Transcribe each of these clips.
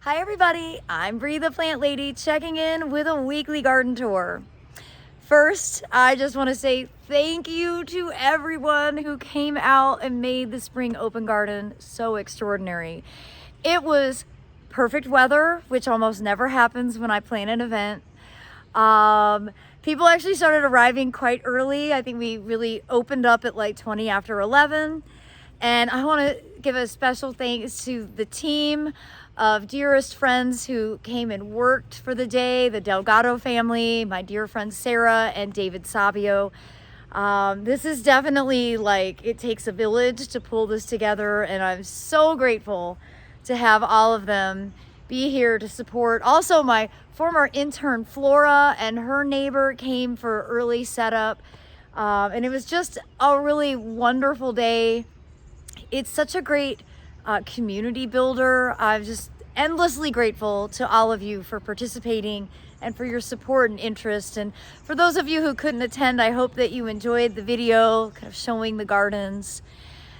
Hi everybody, I'm Bree the Plant Lady checking in with a weekly garden tour. First, I just want to say thank you to everyone who came out and made the spring open garden so extraordinary. It was perfect weather, which almost never happens when I plan an event. People actually started arriving quite early. I think we really opened up at like 20 after 11. And I want to give a special thanks to the team of dearest friends who came and worked for the day, the Delgado family, my dear friend Sarah and David Sabio. This is definitely like, it takes a village to pull this together, and I'm so grateful to have all of them be here to support. Also, my former intern Flora and her neighbor came for early setup, and it was just a really wonderful day. It's such a great community builder. I'm just endlessly grateful to all of you for participating and for your support and interest. And for those of you who couldn't attend, I hope that you enjoyed the video kind of showing the gardens.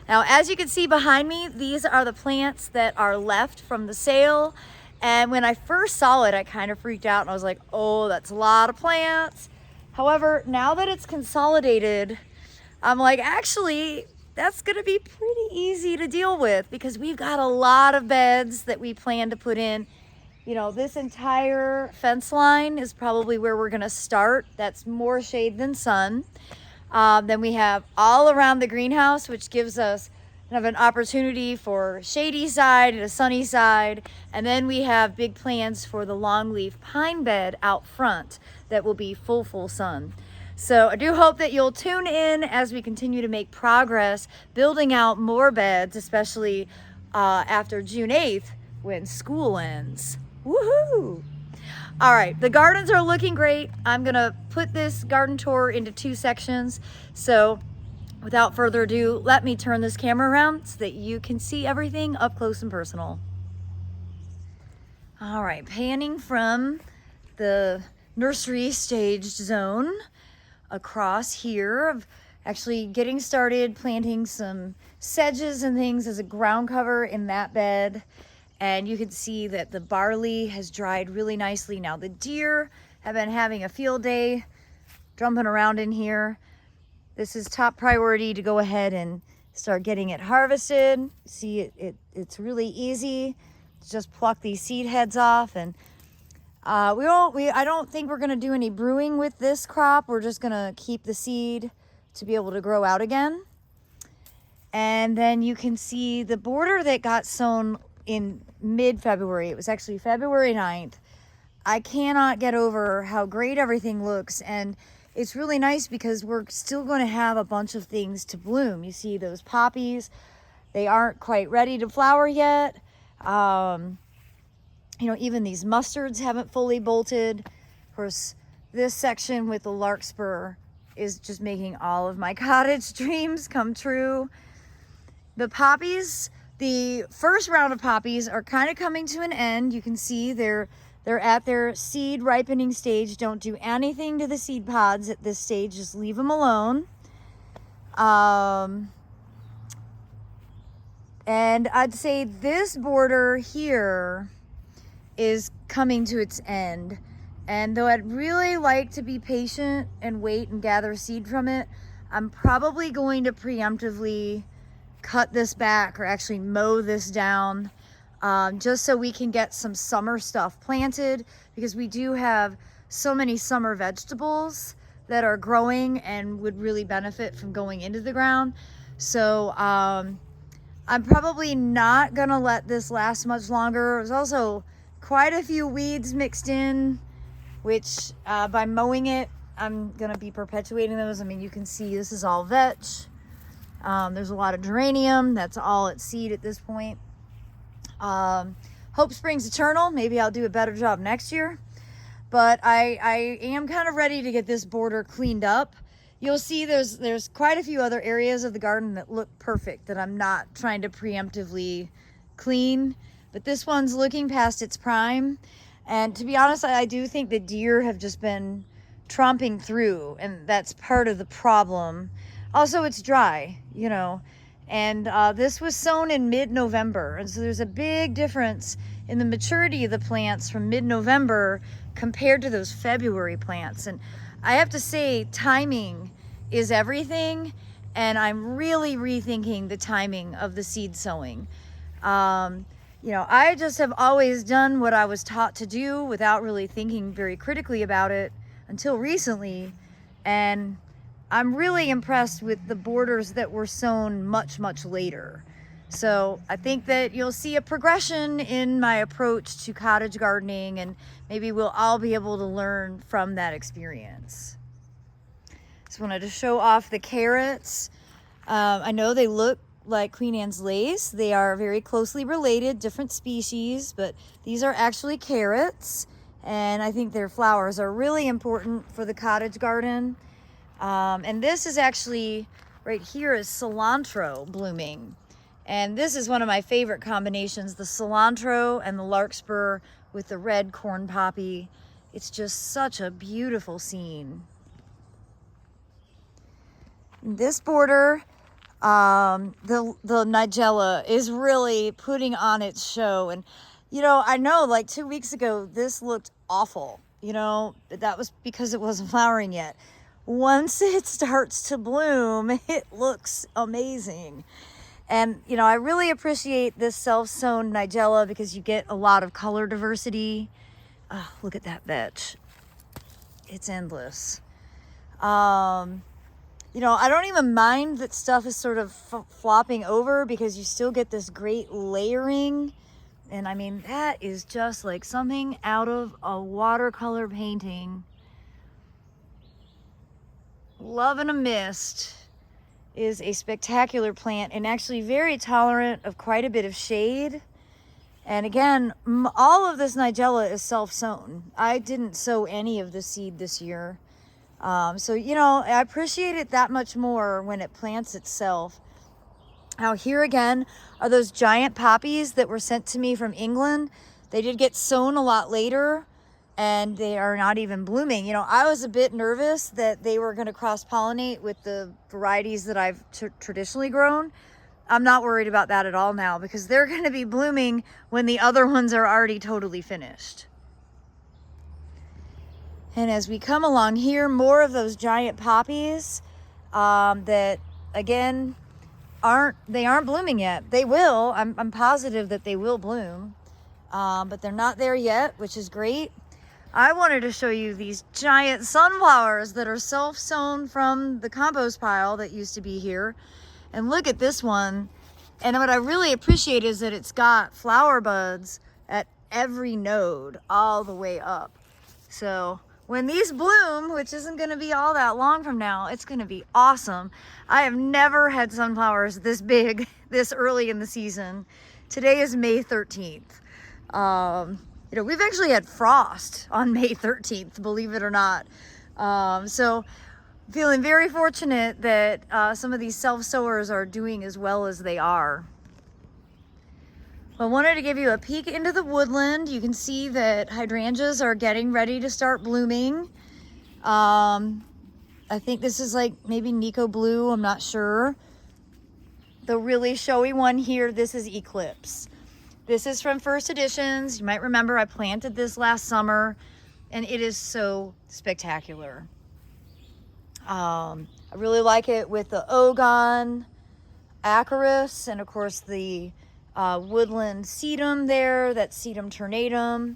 Now, as you can see behind me, these are the plants that are left from the sale. And when I first saw it, I kind of freaked out and I was like, oh, that's a lot of plants. However, now that it's consolidated, I'm like, actually, that's gonna be pretty easy to deal with because we've got a lot of beds that we plan to put in. You know, this entire fence line is probably where we're gonna start. That's more shade than sun. Then we have all around the greenhouse, which gives us kind of an opportunity for shady side and a sunny side. And then we have big plans for the longleaf pine bed out front that will be full sun. So I do hope that you'll tune in as we continue to make progress building out more beds, especially after June 8th when school ends. Woohoo! All right, the gardens are looking great. I'm gonna put this garden tour into 2 sections. So without further ado, let me turn this camera around so that you can see everything up close and personal. All right, panning from the nursery staged zone across here of actually getting started planting some sedges and things as a ground cover in that bed. And you can see that the barley has dried really nicely. Now the deer have been having a field day jumping around in here. This is top priority to go ahead and start getting it harvested. See, it's really easy to just pluck these seed heads off. And I don't think we're gonna do any brewing with this crop. We're just gonna keep the seed to be able to grow out again. And then you can see the border that got sown in mid-February. It was actually February 9th. I cannot get over how great everything looks. And it's really nice because we're still gonna have a bunch of things to bloom. You see those poppies, they aren't quite ready to flower yet. You know, even these mustards haven't fully bolted. Of course, this section with the larkspur is just making all of my cottage dreams come true. The poppies, the first round of poppies are kind of coming to an end. You can see they're at their seed ripening stage. Don't do anything to the seed pods at this stage, just leave them alone. And I'd say this border here is coming to its end. And though I'd really like to be patient and wait and gather seed from it, I'm probably going to preemptively cut this back or actually mow this down just so we can get some summer stuff planted, because we do have so many summer vegetables that are growing and would really benefit from going into the ground. So I'm probably not gonna let this last much longer. There's also quite a few weeds mixed in, which by mowing it, I'm gonna be perpetuating those. I mean, you can see this is all vetch. There's a lot of geranium. That's all at seed at this point. Hope springs eternal. Maybe I'll do a better job next year. But I am kind of ready to get this border cleaned up. You'll see there's quite a few other areas of the garden that look perfect that I'm not trying to preemptively clean. But this one's looking past its prime. And to be honest, I do think the deer have just been tromping through, and that's part of the problem. Also, it's dry, you know, and this was sown in mid-November. And so there's a big difference in the maturity of the plants from mid-November compared to those February plants. And I have to say, timing is everything, and I'm really rethinking the timing of the seed sowing. You know, I just have always done what I was taught to do without really thinking very critically about it until recently. And I'm really impressed with the borders that were sown much, much later. So I think that you'll see a progression in my approach to cottage gardening, and maybe we'll all be able to learn from that experience. Just wanted to show off the carrots. I know they look like Queen Anne's lace. They are very closely related, different species, but these are actually carrots, and I think their flowers are really important for the cottage garden. And this is actually, right here is cilantro blooming. And this is one of my favorite combinations, the cilantro and the larkspur with the red corn poppy. It's just such a beautiful scene. This border, the Nigella is really putting on its show. And, you know, I know like 2 weeks ago, this looked awful. You know, that was because it wasn't flowering yet. Once it starts to bloom, it looks amazing. And, you know, I really appreciate this self-sown Nigella because you get a lot of color diversity. Oh, look at that vetch. It's endless. You know, I don't even mind that stuff is sort of flopping over because you still get this great layering. And I mean, that is just like something out of a watercolor painting. Love in a Mist is a spectacular plant and actually very tolerant of quite a bit of shade. And again, all of this Nigella is self-sown. I didn't sow any of the seed this year. So, you know, I appreciate it that much more when it plants itself. Now here again are those giant poppies that were sent to me from England. They did get sown a lot later, and they are not even blooming. You know, I was a bit nervous that they were going to cross-pollinate with the varieties that I've traditionally grown. I'm not worried about that at all now because they're going to be blooming when the other ones are already totally finished. And as we come along here, more of those giant poppies that, again, aren't blooming yet. They will. I'm positive that they will bloom, but they're not there yet, which is great. I wanted to show you these giant sunflowers that are self-sown from the compost pile that used to be here. And look at this one. And what I really appreciate is that it's got flower buds at every node all the way up. So when these bloom, which isn't going to be all that long from now, it's going to be awesome. I have never had sunflowers this big this early in the season. Today is May 13th. You know, we've actually had frost on May 13th, believe it or not. So feeling very fortunate that some of these self-sowers are doing as well as they are. I wanted to give you a peek into the woodland. You can see that hydrangeas are getting ready to start blooming. I think this is like maybe Nico Blue, I'm not sure. The really showy one here, this is Eclipse. This is from First Editions. You might remember I planted this last summer, and it is so spectacular. I really like it with the Ogon, Acarus, and of course the woodland sedum there, that's Sedum tornatum.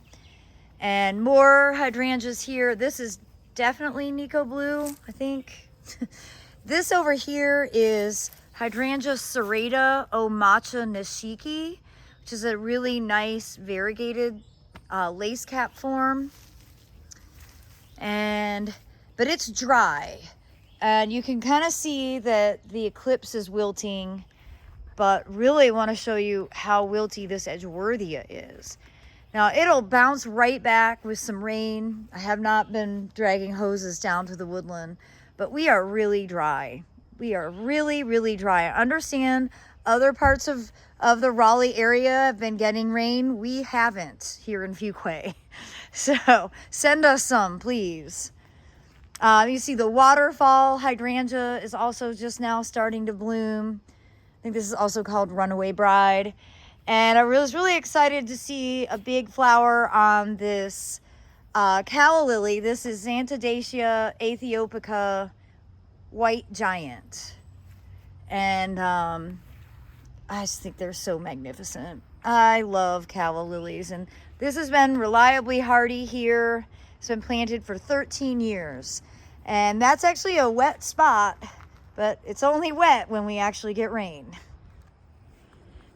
And more hydrangeas here. This is definitely Nico Blue, I think. This over here is Hydrangea serrata Omacha nishiki, which is a really nice variegated lace cap form. But it's dry. And you can kind of see that the Eclipse is wilting, but really want to show you how wilty this Edgeworthia is. Now it'll bounce right back with some rain. I have not been dragging hoses down to the woodland, but we are really dry. We are really, really dry. I understand other parts of the Raleigh area have been getting rain. We haven't here in Fuquay. So send us some, please. You see the waterfall hydrangea is also just now starting to bloom. I think this is also called Runaway Bride. And I was really excited to see a big flower on this calla lily. This is Xanthodacia aethiopica white giant. And I just think they're so magnificent. I love calla lilies, and this has been reliably hardy here. It's been planted for 13 years. And that's actually a wet spot, but it's only wet when we actually get rain.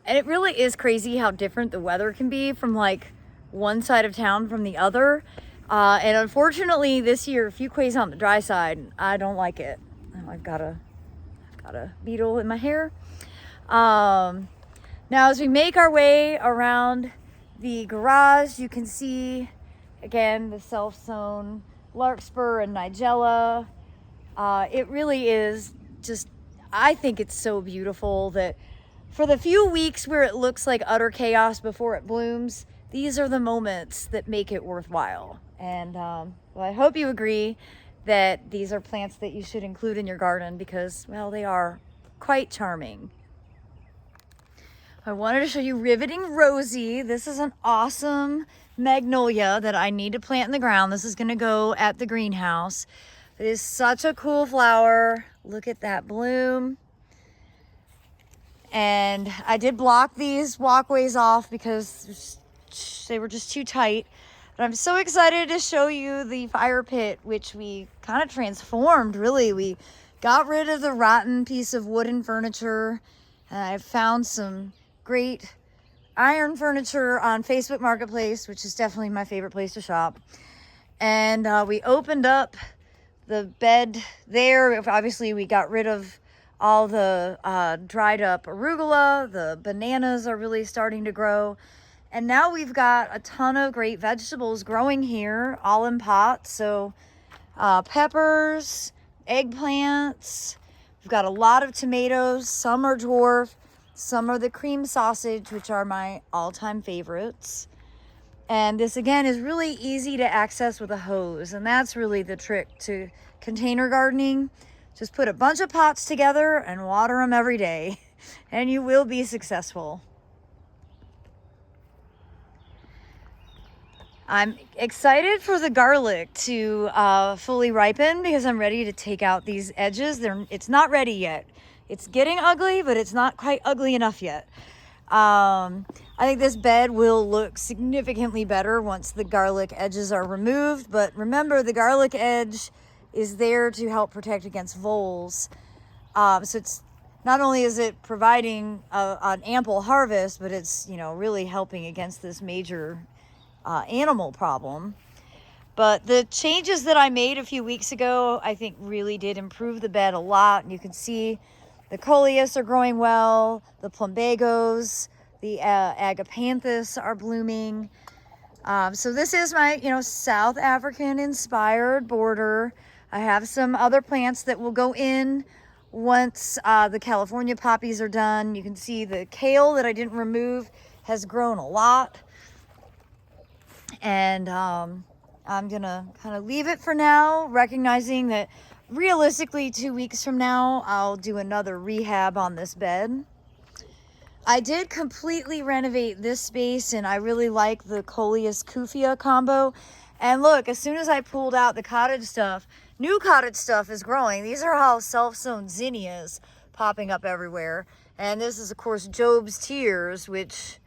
And it really is crazy how different the weather can be from like one side of town from the other. And unfortunately this year, Fuquay's on the dry side. I don't like it. I've got a beetle in my hair. Now as we make our way around the garage, you can see again the self-sown larkspur and nigella. It really is just, I think it's so beautiful that for the few weeks where it looks like utter chaos before it blooms, these are the moments that make it worthwhile. And well, I hope you agree that these are plants that you should include in your garden because, well, they are quite charming. I wanted to show you Riveting Rosie. This is an awesome magnolia that I need to plant in the ground. This is gonna go at the greenhouse. It is such a cool flower. Look at that bloom. And I did block these walkways off because they were just too tight. But I'm so excited to show you the fire pit, which we kind of transformed, really. We got rid of the rotten piece of wooden furniture. And I found some great iron furniture on Facebook Marketplace, which is definitely my favorite place to shop. And we opened up the bed there. Obviously, we got rid of all the dried up arugula. The bananas are really starting to grow. And now we've got a ton of great vegetables growing here, all in pots. So peppers, eggplants. We've got a lot of tomatoes. Some are dwarf. Some are the cream sausage, which are my all-time favorites. And this, again, is really easy to access with a hose. And that's really the trick to container gardening. Just put a bunch of pots together and water them every day, and you will be successful. I'm excited for the garlic to fully ripen because I'm ready to take out these edges. It's not ready yet. It's getting ugly, but it's not quite ugly enough yet. I think this bed will look significantly better once the garlic edges are removed. But remember, the garlic edge is there to help protect against voles. So it's not only is it providing an ample harvest, but it's, you know, really helping against this major animal problem. But the changes that I made a few weeks ago, I think really did improve the bed a lot. And you can see the coleus are growing well, the plumbagos, the agapanthus are blooming. So this is my, South African inspired border. I have some other plants that will go in once the California poppies are done. You can see the kale that I didn't remove has grown a lot. And I'm gonna kind of leave it for now, recognizing that realistically 2 weeks from now, I'll do another rehab on this bed. I did completely renovate this space, and I really like the Coleus Kufia combo. And look, as soon as I pulled out the cottage stuff, new cottage stuff is growing. These are all self-sown zinnias popping up everywhere. And this is, of course, Job's Tears, which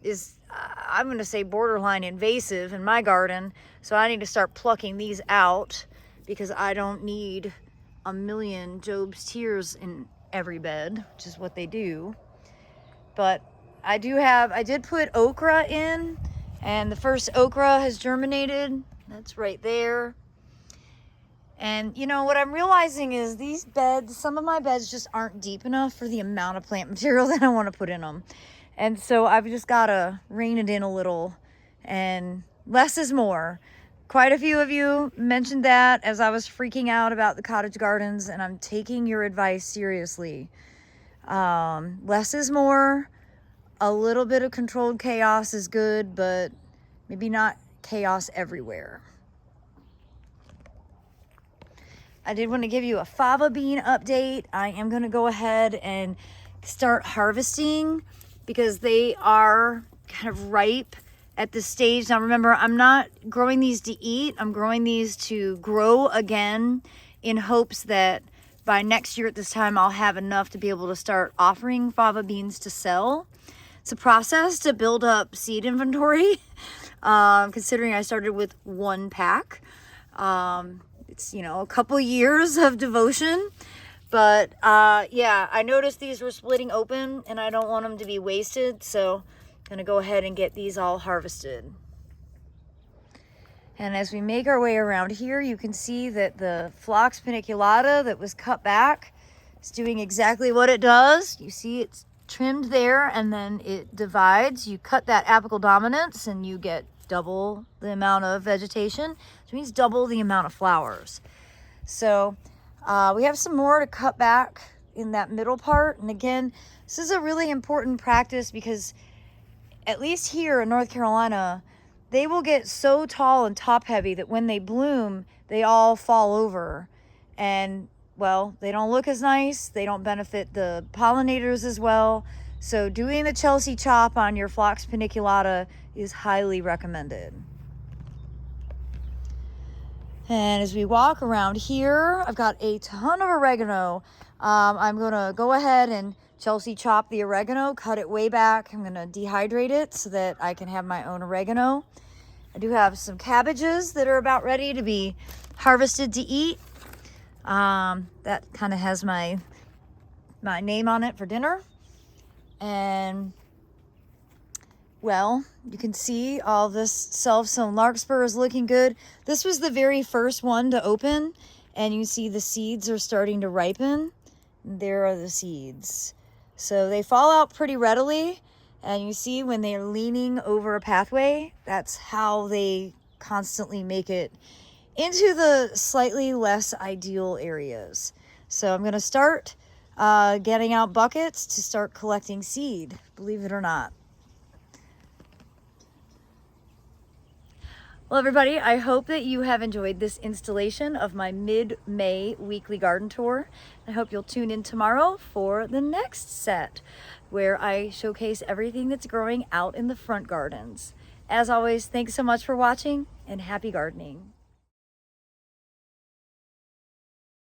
is, I'm going to say, borderline invasive in my garden. So I need to start plucking these out because I don't need a million Job's Tears in every bed, which is what they do. But I did put okra in, and the first okra has germinated. That's right there. And what I'm realizing is these beds, some of my beds just aren't deep enough for the amount of plant material that I want to put in them. And so I've just got to rein it in a little, and less is more. Quite a few of you mentioned that as I was freaking out about the cottage gardens, and I'm taking your advice seriously. Less is more. A little bit of controlled chaos is good, but maybe not chaos everywhere. I did want to give you a fava bean update. I am going to go ahead and start harvesting because they are kind of ripe at this stage. Now remember, I'm not growing these to eat. I'm growing these to grow again in hopes that by next year at this time, I'll have enough to be able to start offering fava beans to sell. It's a process to build up seed inventory, considering I started with 1 pack. It's, you know, a couple years of devotion. But yeah, I noticed these were splitting open and I don't want them to be wasted. So I'm gonna go ahead and get these all harvested. And as we make our way around here, you can see that the Phlox paniculata that was cut back is doing exactly what it does. You see it's trimmed there and then it divides. You cut that apical dominance and you get double the amount of vegetation, which means double the amount of flowers. So we have some more to cut back in that middle part. And again, this is a really important practice because at least here in North Carolina, they will get so tall and top heavy that when they bloom, they all fall over. And well, they don't look as nice. They don't benefit the pollinators as well. So doing the Chelsea chop on your Phlox paniculata is highly recommended. And as we walk around here, I've got a ton of oregano. I'm gonna go ahead and Chelsea chop the oregano, cut it way back. I'm gonna dehydrate it so that I can have my own oregano. I do have some cabbages that are about ready to be harvested to eat. That kind of has my name on it for dinner. And well, you can see all this self-sown larkspur is looking good. This was the very first one to open, and you see the seeds are starting to ripen. There are the seeds. So they fall out pretty readily, and you see when they're leaning over a pathway, that's how they constantly make it into the slightly less ideal areas. So I'm going to start getting out buckets to start collecting seed, believe it or not. Well, everybody, I hope that you have enjoyed this installation of my mid-May weekly garden tour. I hope you'll tune in tomorrow for the next set, where I showcase everything that's growing out in the front gardens. As always, thanks so much for watching and happy gardening.